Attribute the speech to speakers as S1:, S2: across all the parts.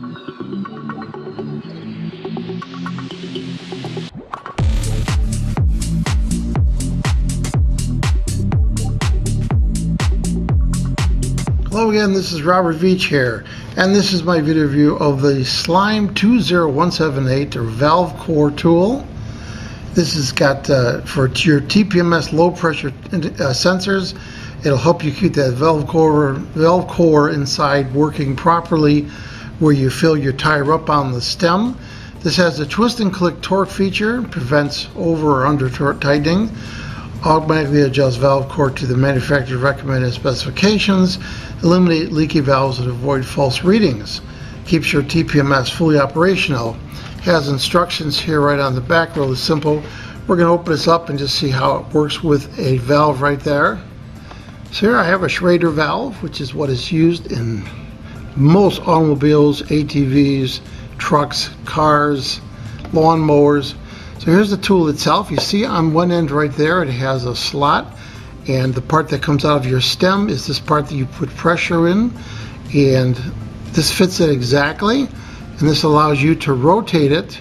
S1: Hello again, this is Robert Veach here, and this is my video review of the Slime 20178 or valve core tool. This has got for your TPMS low pressure sensors. It'll help you keep that valve core inside working properly where you fill your tire up on the stem. This has a twist and click torque feature, prevents over or under torque tightening. Automatically adjust valve core to the manufacturer's recommended specifications, eliminate leaky valves and avoid false readings, keeps your TPMS fully operational. Has instructions here right on the back, really simple. We're going to open this up and just see how it works with a valve right there. So here I have a Schrader valve, which is what is used in most automobiles, ATVs, trucks, cars, lawn mowers. So here's the tool itself. You see on one end right there it has a slot, and the part that comes out of your stem is this part that you put pressure in, and this fits it exactly, and this allows you to rotate it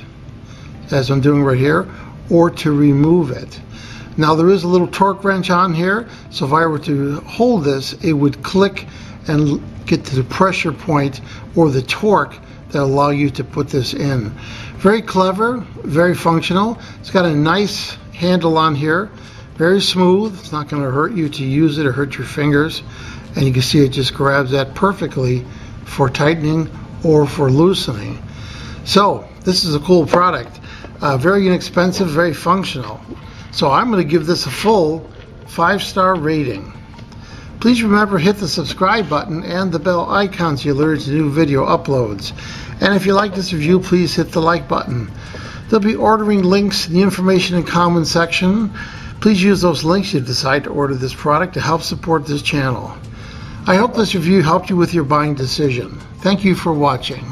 S1: as I'm doing right here, or to remove it. Now there is a little torque wrench on here, so if I were to hold this, it would click and get to the pressure point or the torque that allow you to put this in. Very clever, very functional. It's got a nice handle on here, very smooth. It's not going to hurt you to use it or hurt your fingers, and you can see it just grabs that perfectly for tightening or for loosening. So this is a cool product, very inexpensive, very functional. So I'm going to give this a full 5-star rating. Please remember, hit the subscribe button and the bell icon so you're alerted to new video uploads. And if you like this review, please hit the like button. There'll be ordering links in the information and comments section. Please use those links if you decide to order this product to help support this channel. I hope this review helped you with your buying decision. Thank you for watching.